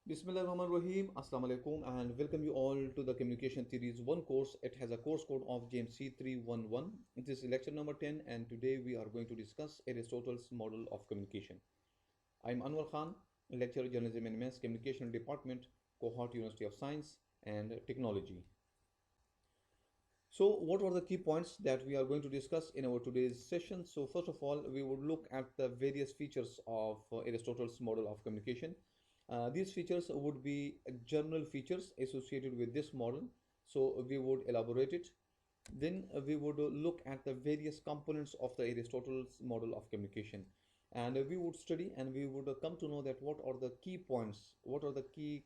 Bismillahirrahmanirrahim. Assalamu alaikum and welcome you all to the communication series one course. It has a course code of JMC 311. This is lecture number 10 and today we are going to discuss Aristotle's model of communication. I'm Anwar Khan, lecturer journalism and mass communication department, Cohort University of Science and Technology. So what are the key points that we are going to discuss in our today's session? So first of all, we would look at the various features of Aristotle's model of communication. These features would be general features associated with this model. So we would elaborate it. Then we would look at the various components of the Aristotle's model of communication. And we would study and we would come to know that what are the key points, what are the key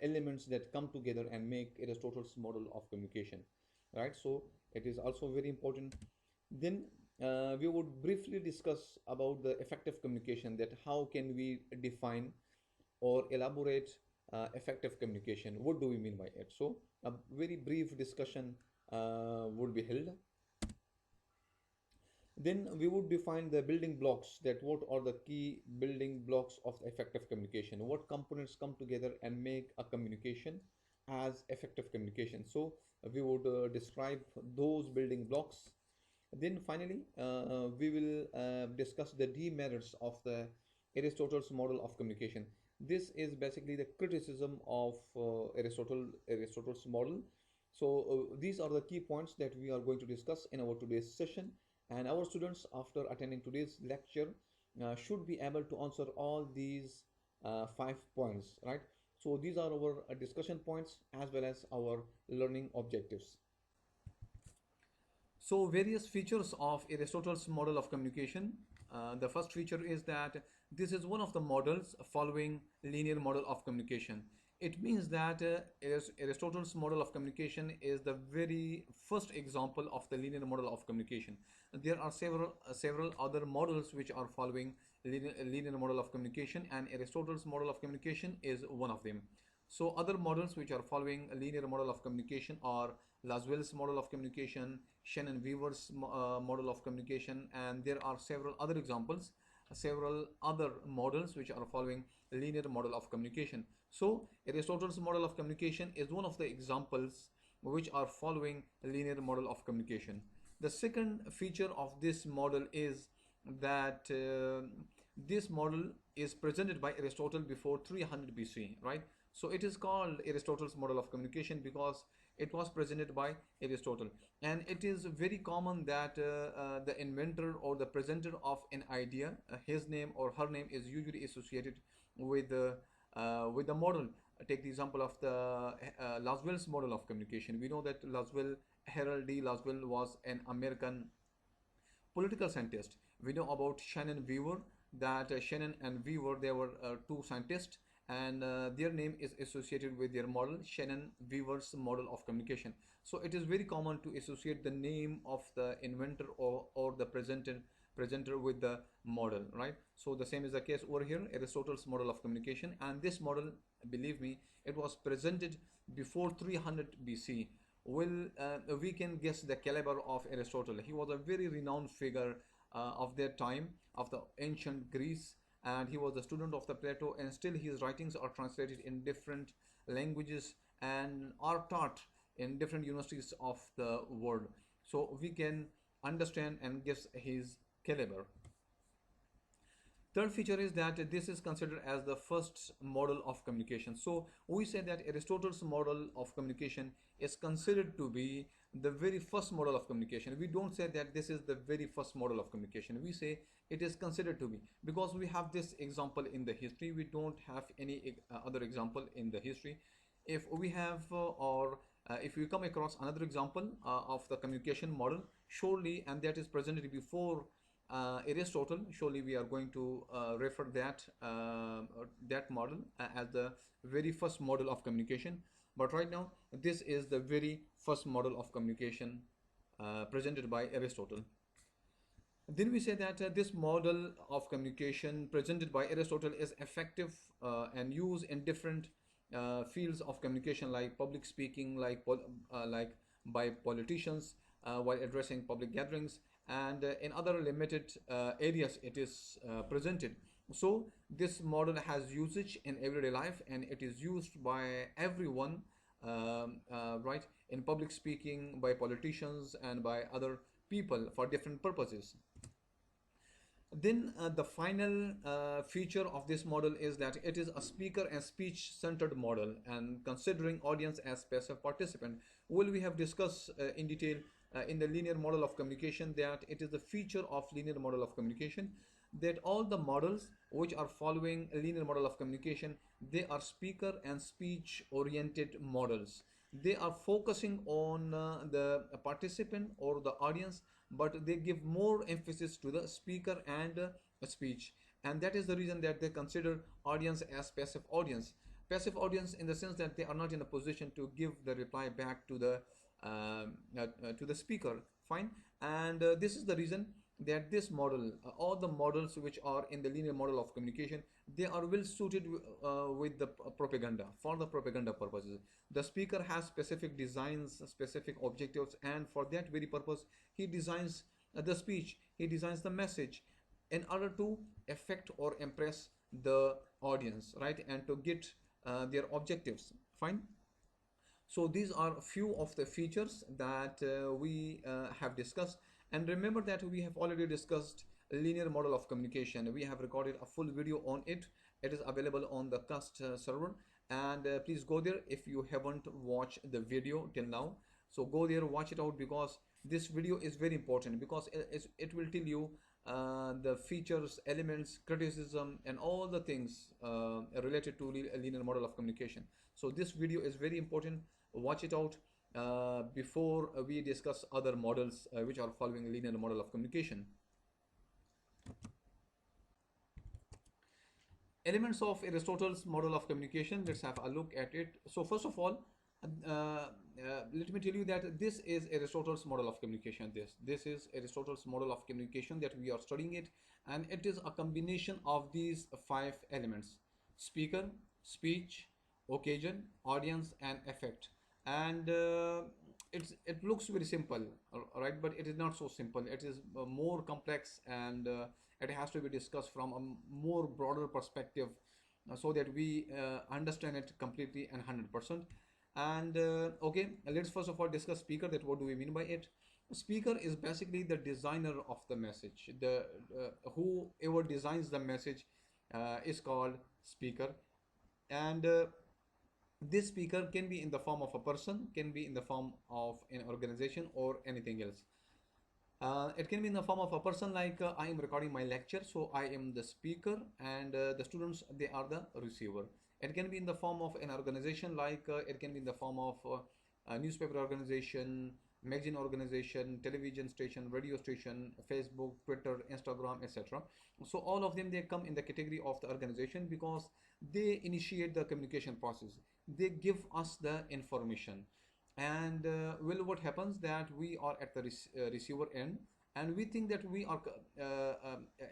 elements that come together and make Aristotle's model of communication, right? So it is also very important. Then we would briefly discuss about the effective communication, that how can we define or elaborate effective communication. What do we mean by it? So a very brief discussion would be held. Then we would define the building blocks, that what are the key building blocks of effective communication, what components come together and make a communication as effective communication. So we would describe those building blocks. Then finally we will discuss the demerits of the Aristotle's model of communication. This is basically the criticism of Aristotle's model. So these are the key points that we are going to discuss in our today's session, and our students after attending today's lecture should be able to answer all these 5 points, right? So these are our discussion points as well as our learning objectives. So various features of Aristotle's model of communication. The first feature is that this is one of the models following linear model of communication. It means that Aristotle's model of communication is the very first example of the linear model of communication. There are several other models which are following linear model of communication, and Aristotle's model of communication is one of them. So other models which are following a linear model of communication are Laswell's model of communication, Shannon-Weaver's model of communication, and there are several other examples, several other models which are following linear model of communication. So Aristotle's model of communication is one of the examples which are following linear model of communication. The second feature of this model is that this model is presented by Aristotle before 300 BC, right? So it is called Aristotle's model of communication because it was presented by Aristotle, and it is very common that the inventor or the presenter of an idea, his name or her name is usually associated with the model. Take the example of the Laswell's model of communication. We know that Harold D. Laswell was an American political scientist. We know about Shannon Weaver, that Shannon and Weaver, they were two scientists, and their name is associated with their model, Shannon Weaver's model of communication. So it is very common to associate the name of the inventor or the presenter with the model, right? So the same is the case over here, Aristotle's model of communication, and this model, believe me, it was presented before 300 BC. Well, we can guess the caliber of Aristotle. He was a very renowned figure of their time, of the ancient Greece, and he was a student of the Plato, and still his writings are translated in different languages and are taught in different universities of the world. So we can understand and guess his caliber. Third feature is that this is considered as the first model of communication. So we say that Aristotle's model of communication is considered to be the very first model of communication. We don't say that this is the very first model of communication. We say it is considered to be, because we have this example in the history. We don't have any other example in the history. If we have if we come across another example of the communication model, surely, and that is presented before Aristotle, surely we are going to refer that model as the very first model of communication. But right now, this is the very first model of communication presented by Aristotle. Then we say that this model of communication presented by Aristotle is effective and used in different fields of communication, like public speaking, like by politicians while addressing public gatherings, and in other limited areas it is presented. So this model has usage in everyday life, and it is used by everyone, right, in public speaking, by politicians and by other people for different purposes. Then the final feature of this model is that it is a speaker and speech centered model, and considering audience as passive participant. Well, we have discussed in detail in the linear model of communication that it is the feature of linear model of communication that all the models which are following a linear model of communication, they are speaker and speech oriented models. They are focusing on the participant or the audience, but they give more emphasis to the speaker and speech. And that is the reason that they consider audience as passive audience. Passive audience in the sense that they are not in a position to give the reply back to the speaker. Fine. And this is the reason that this model, all the models which are in the linear model of communication, they are well suited with the propaganda, for the propaganda purposes. The speaker has specific designs, specific objectives, and for that very purpose he designs the speech, he designs the message in order to affect or impress the audience, right, and to get their objectives. Fine. So these are a few of the features that we have discussed. And remember that we have already discussed a linear model of communication. We have recorded a full video on it. It is available on the Cast server. And please go there if you haven't watched the video till now. So go there, watch it out, because this video is very important, because it will tell you the features, elements, criticism, and all the things related to a linear model of communication. So this video is very important. Watch it out before we discuss other models which are following linear model of communication. Elements of Aristotle's model of communication. Let's have a look at it. So first of all, let me tell you that this is Aristotle's model of communication. This is Aristotle's model of communication that we are studying it, and it is a combination of these 5 elements: speaker, speech, occasion, audience, and effect. And it looks very simple, right? But it is not so simple. It is more complex, and it has to be discussed from a more broader perspective, so that we understand it completely and 100%. And okay, let's first of all discuss speaker. That what do we mean by it? Speaker is basically the designer of the message. The whoever designs the message is called speaker. And this speaker can be in the form of a person, can be in the form of an organization, or anything else. It can be in the form of a person, like I am recording my lecture, so I am the speaker, and the students, they are the receiver. It can be in the form of an organization, like it can be in the form of a newspaper organization, magazine organization, television station, radio station, Facebook, Twitter, Instagram, etc. So all of them, they come in the category of the organization, because they initiate the communication process. They give us the information. And well, what happens that we are at the receiver end, and we think that we are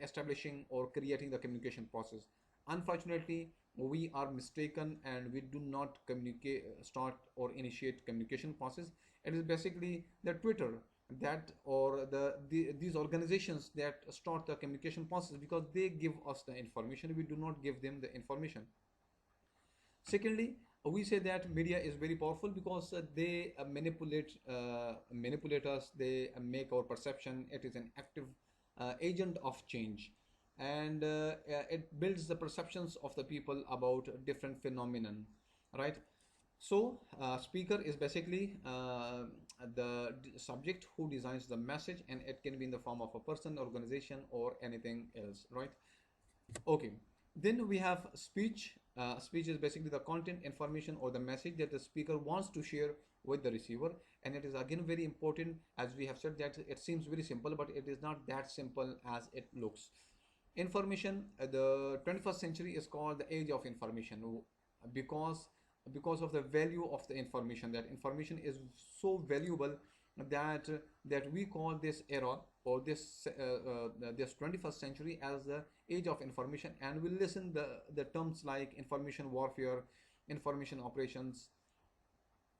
establishing or creating the communication process. Unfortunately, we are mistaken, and we do not communicate, start or initiate communication process. It is basically the Twitter that, or these organizations that start the communication process, because they give us the information. We do not give them the information. Secondly, we say that media is very powerful, because they manipulate us. They make our perception. It is an active agent of change, and it builds the perceptions of the people about different phenomenon, right? So speaker is basically the subject who designs the message, and it can be in the form of a person, organization, or anything else, right? Okay, then we have speech. Speech is basically the content, information, or the message that the speaker wants to share with the receiver. And it is again very important, as we have said, that it seems very simple, but it is not that simple as it looks. Information, the 21st century is called the age of information, because of the value of the information. That information is so valuable that we call this era, or this 21st century, as the age of information. And we listen the terms like information warfare, information operations,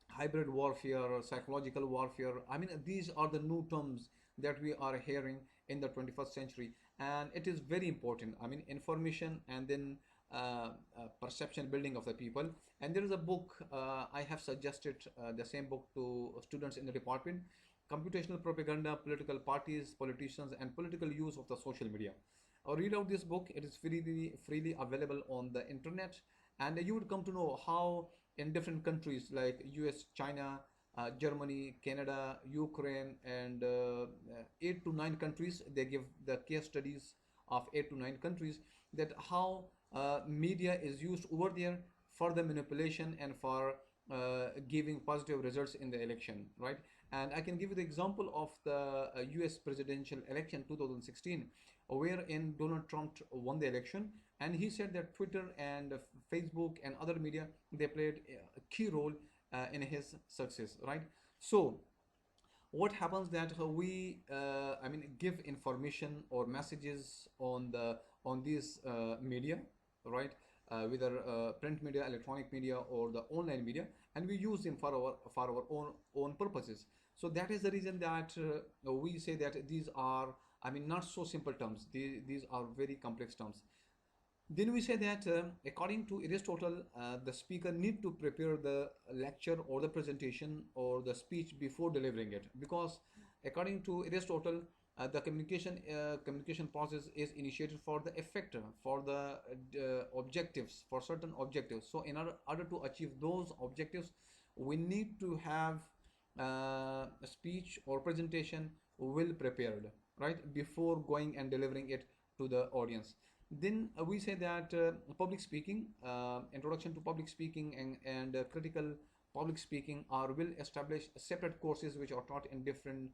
hybrid warfare, psychological warfare. I mean, these are the new terms that we are hearing in the 21st century. and it is very important. I mean, information and then perception building of the people. And there is a book I have suggested the same book to students in the department: Computational Propaganda, Political Parties, Politicians, and Political Use of the Social Media. Read out this book. It is freely available on the internet, and you would come to know how in different countries like US, China, Germany, Canada, Ukraine, and 8 to 9 countries. They give the case studies of 8 to 9 countries, that how media is used over there for the manipulation and for giving positive results in the election, right? And I can give you the example of the US presidential election 2016, wherein Donald Trump won the election, and he said that Twitter and Facebook and other media, they played a key role in his success, right? So what happens that we I mean give information or messages on these media, right? Whether print media, electronic media, or the online media, and we use them for our own purposes. So that is the reason that we say that these are, I mean, not so simple terms. These are very complex terms. Then we say that according to Aristotle, the speaker need to prepare the lecture or the presentation or the speech before delivering it, because according to Aristotle, the communication process is initiated for the effector, for the objectives, for certain objectives. So in order to achieve those objectives, we need to have a speech or presentation well prepared, right, before going and delivering it to the audience. Then we say that public speaking, introduction to public speaking, and critical public speaking are well established separate courses which are taught in different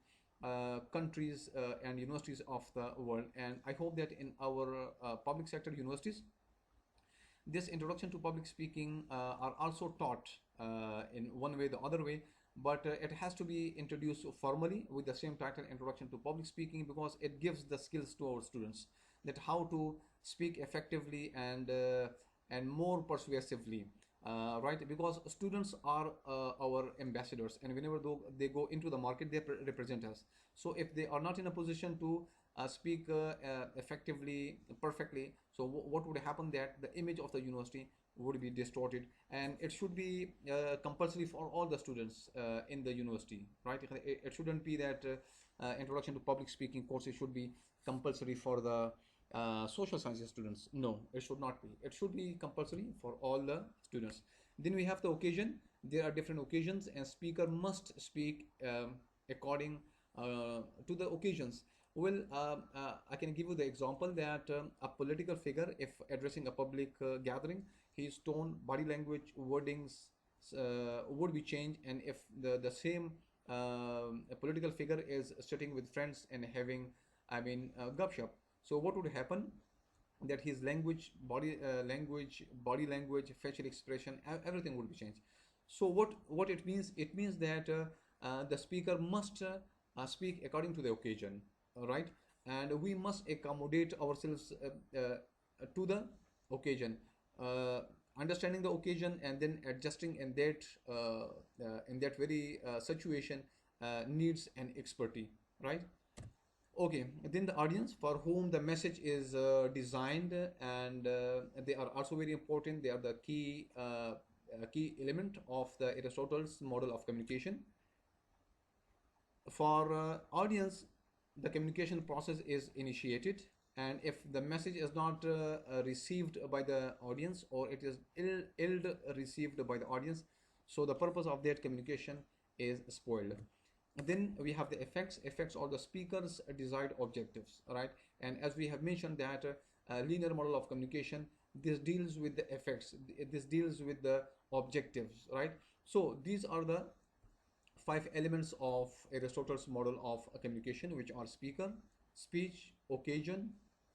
countries and universities of the world. And I hope that in our public sector universities, this introduction to public speaking are also taught in one way, the other way, but it has to be introduced formally with the same title, Introduction to Public Speaking, because it gives the skills to our students that how to speak effectively and more persuasively, right? Because students are our ambassadors, and whenever they go into the market, they represent us. So if they are not in a position to speak effectively, perfectly, so what would happen, that the image of the university would be distorted, and it should be compulsory for all the students in the university, right? It shouldn't be that introduction to public speaking courses should be compulsory for the social sciences students. No, it should not be. It should be compulsory for all the students. Then we have the occasion. There are different occasions, and speaker must speak according to the occasions. Well, I can give you the example that a political figure, if addressing a public gathering, his tone, body language, wordings would be changed, and if the same a political figure is sitting with friends and having, I mean, gupshup, so what would happen? That his language, body language, facial expression, everything would be changed. So what it means? It means that the speaker must speak according to the occasion, right? And we must accommodate ourselves to the occasion, uh, understanding the occasion and then adjusting in that very situation needs an expertise, right? Okay, then the audience for whom the message is designed, and they are also very important. They are the key element of the Aristotle's model of communication. For audience, the communication process is initiated, and if the message is not received by the audience, or it is ill received by the audience, so the purpose of that communication is spoiled. Then we have the effects or the speaker's desired objectives, right? And as we have mentioned that linear model of communication, this deals with the effects, this deals with the objectives, right? So these are the 5 elements of Aristotle's model of communication, which are speaker, speech, occasion,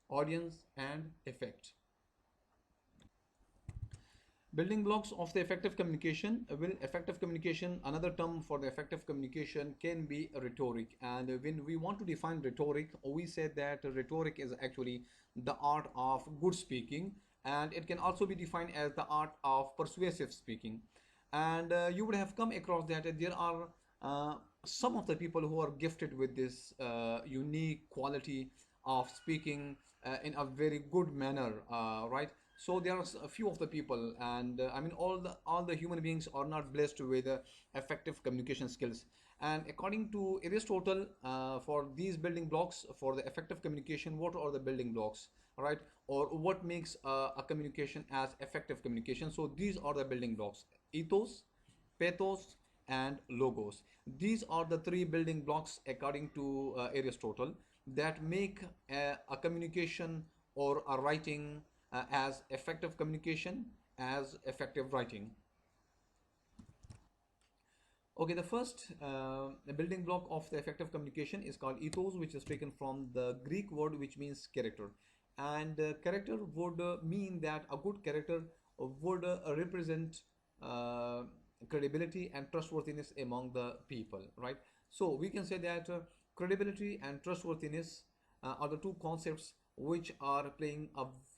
audience, and effect. Building blocks of the effective communication. Will effective communication, another term for the effective communication can be rhetoric. And when we want to define rhetoric, we said that rhetoric is actually the art of good speaking, and it can also be defined as the art of persuasive speaking. And you would have come across that there are some of the people who are gifted with this unique quality of speaking in a very good manner, right? So there are a few of the people, and I mean all the human beings are not blessed with effective communication skills. And according to Aristotle, for these building blocks for the effective communication, what are the building blocks, right? Or what makes a communication as effective communication? So these are the building blocks: ethos, pathos, and logos. These are the three building blocks according to Aristotle that make a communication or a writing as effective communication, as effective writing. Okay, the first building block of the effective communication is called ethos, which is taken from the Greek word which means character. And character would mean that a good character would represent uh, credibility and trustworthiness among the people, right? So we can say that credibility and trustworthiness are the two concepts which are playing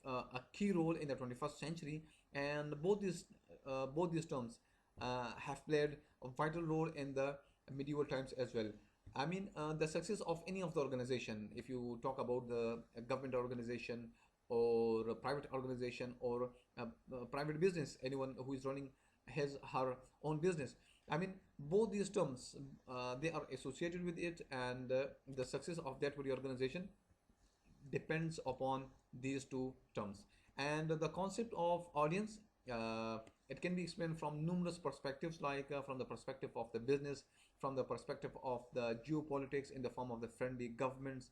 a key role in the 21st century, and both these terms have played a vital role in the medieval times as well. I mean, the success of any of the organization, if you talk about the government organization or a private organization or a private business, anyone who is running his her own business. I mean, both these terms they are associated with it, and the success of that very organization depends upon these two terms. And the concept of audience, it can be explained from numerous perspectives, like from the perspective of the business, from the perspective of the geopolitics in the form of the friendly governments,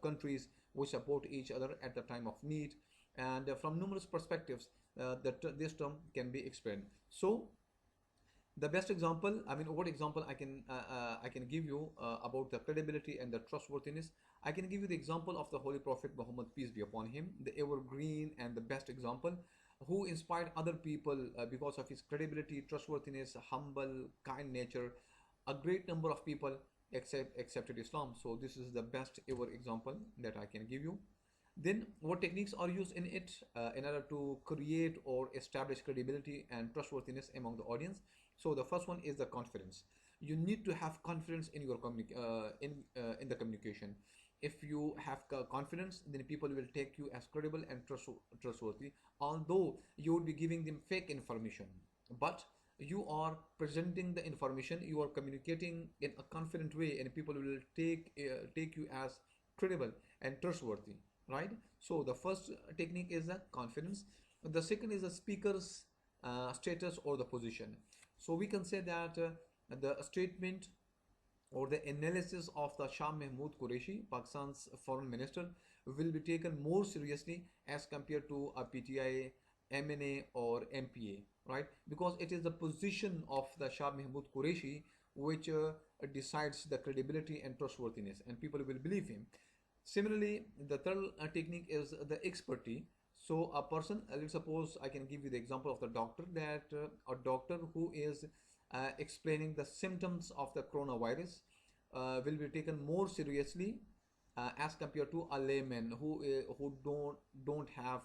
countries which support each other at the time of need, and from numerous perspectives, this term can be explained. So the best example, I mean, what example I can give you about the credibility and the trustworthiness. I can give you the example of the Holy Prophet Muhammad, peace be upon him, the evergreen and the best example, who inspired other people because of his credibility, trustworthiness, humble, kind nature. A great number of people accepted Islam. So this is the best ever example that I can give you. Then, what techniques are used in it in order to create or establish credibility and trustworthiness among the audience? So, the first one is the confidence. You need to have confidence in your in the communication. If you have confidence, then people will take you as credible and trustworthy. Although you would be giving them fake information, but you are presenting the information, you are communicating in a confident way, and people will take you as credible and trustworthy, right? So the first technique is the confidence. The second is the speaker's status or the position. So we can say that the statement or the analysis of the Shah Mahmood Qureshi, Pakistan's foreign minister, will be taken more seriously as compared to a PTI, MNA, or MPA, right? Because it is the position of the Shah Mahmood Qureshi which decides the credibility and trustworthiness, and people will believe him. Similarly, the third technique is the expertise. So a person, let's suppose I can give you the example of the doctor, that a doctor who is explaining the symptoms of the coronavirus will be taken more seriously as compared to a layman who don't have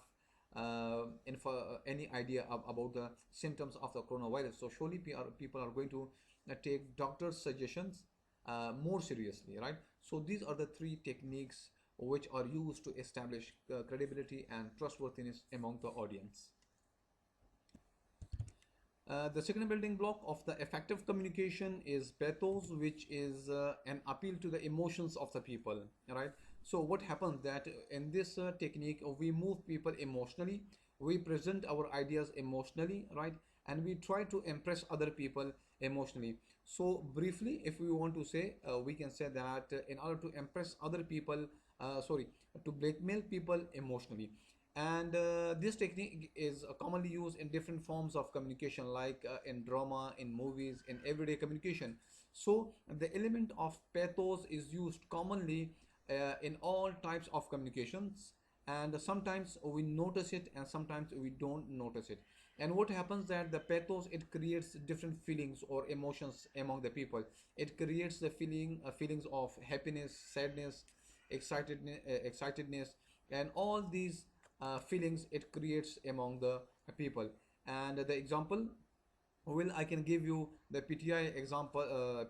any idea about the symptoms of the coronavirus. So surely people are going to take doctor's suggestions more seriously, right? So these are the three techniques which are used to establish credibility and trustworthiness among the audience. The second building block of the effective communication is pathos, which is an appeal to the emotions of the people, right? So what happens that in this technique, we move people emotionally, we present our ideas emotionally, right? And we try to impress other people emotionally. So briefly, if we want to say, we can say that in order to impress other people, sorry, to blackmail people emotionally. And this technique is commonly used in different forms of communication, like in drama, in movies, in everyday communication. So the element of pathos is used commonly in all types of communications, and sometimes we notice it and sometimes we don't notice it. And what happens that the pathos, it creates different feelings or emotions among the people. It creates the feelings of happiness, sadness, excitedness, and all these feelings it creates among the people. And the example, well, I can give you the PTI example,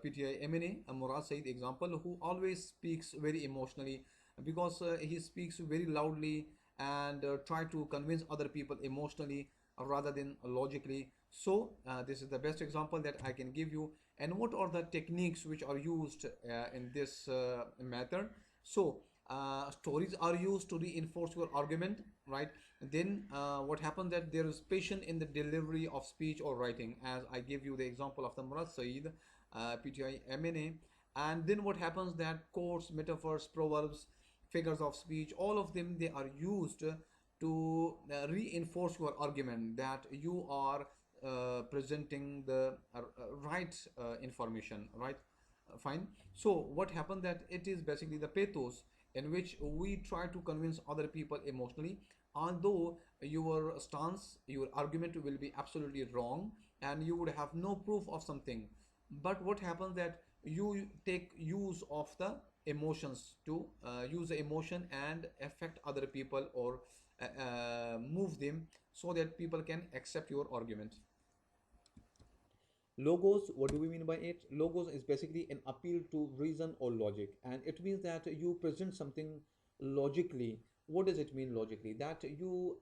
PTI MNA, Murad Saeed example, who always speaks very emotionally, because he speaks very loudly and try to convince other people emotionally rather than logically. So this is the best example that I can give you. And what are the techniques which are used in this method? So stories are used to reinforce your argument, right? Then what happens that there is patience in the delivery of speech or writing, as I give you the example of the Murad Saeed, PTI MNA. And then what happens that quotes, metaphors, proverbs, figures of speech, all of them, they are used to reinforce your argument that you are presenting the right information, right? Fine. So what happened that it is basically the pathos in which we try to convince other people emotionally, although your stance, your argument will be absolutely wrong and you would have no proof of something. But what happens that you take use of the emotions to use the emotion and affect other people, or move them so that people can accept your argument. Logos, what do we mean by it? Logos is basically an appeal to reason or logic, and it means that you present something logically. What does it mean logically? That you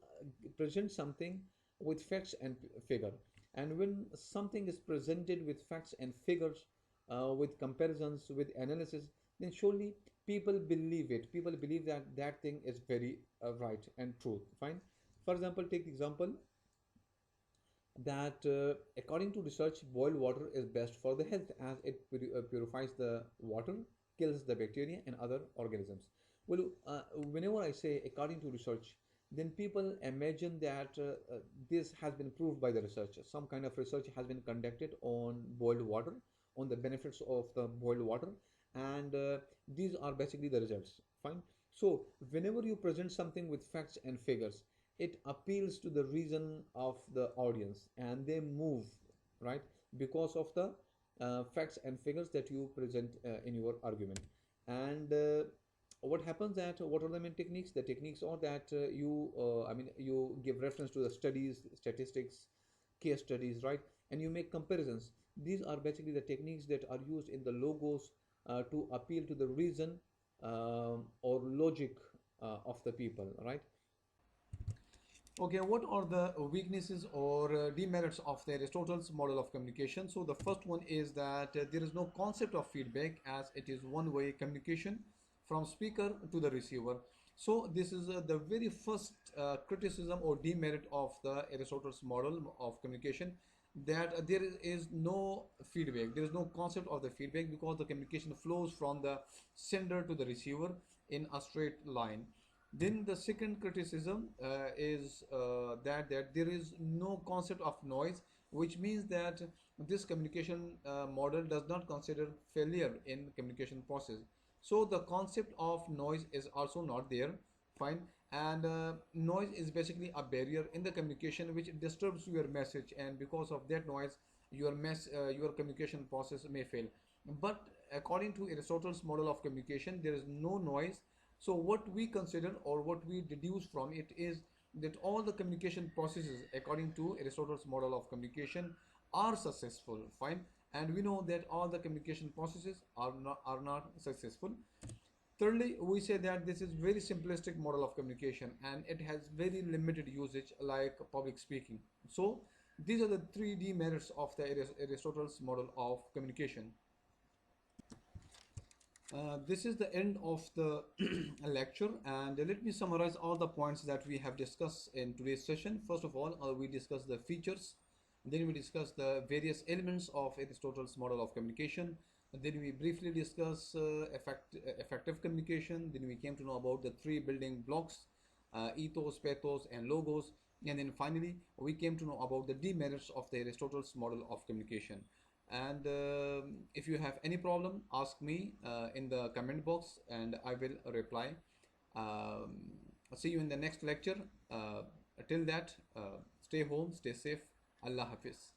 present something with facts and figure. And when something is presented with facts and figures, with comparisons, with analysis, then surely people believe it. People believe that that thing is very right and true. Fine. For example, take the example that according to research, boiled water is best for the health as it purifies the water, kills the bacteria and other organisms. Well, whenever I say according to research, then people imagine that this has been proved by the research. Some kind of research has been conducted on boiled water, on the benefits of the boiled water, and these are basically the results. Fine. So whenever you present something with facts and figures, it appeals to the reason of the audience and they move, right, because of the facts and figures that you present in your argument. And what happens that what are the main techniques? The techniques are that you give reference to the studies, statistics, case studies, right, and you make comparisons. These are basically the techniques that are used in the logos to appeal to the reason or logic of the people, right? Okay, what are the weaknesses or demerits of the Aristotle's model of communication? So the first one is that there is no concept of feedback, as it is one-way communication from speaker to the receiver. So this is the very first criticism or demerit of the Aristotle's model of communication, that there is no feedback. There is no concept of the feedback because the communication flows from the sender to the receiver in a straight line. Then the second criticism is that there is no concept of noise, which means that this communication model does not consider failure in communication process. So the concept of noise is also not there. Fine. And noise is basically a barrier in the communication which disturbs your message, and because of that noise, your communication process may fail. But according to Aristotle's model of communication, there is no noise. So what we consider or what we deduce from it is that all the communication processes according to Aristotle's model of communication are successful. Fine. And we know that all the communication processes are not successful. Thirdly, we say that this is very simplistic model of communication and it has very limited usage like public speaking. So these are the 3D merits of the Aristotle's model of communication. This is the end of the lecture, and let me summarize all the points that we have discussed in today's session. First of all, we discussed the features, then we discussed the various elements of Aristotle's model of communication, then we briefly discussed effective communication, then we came to know about the three building blocks, ethos, pathos and logos, and then finally we came to know about the demerits of the Aristotle's model of communication. And if you have any problem, ask me in the comment box and I will reply. um, See you in the next lecture. Till that, stay home, stay safe. Allah Hafiz.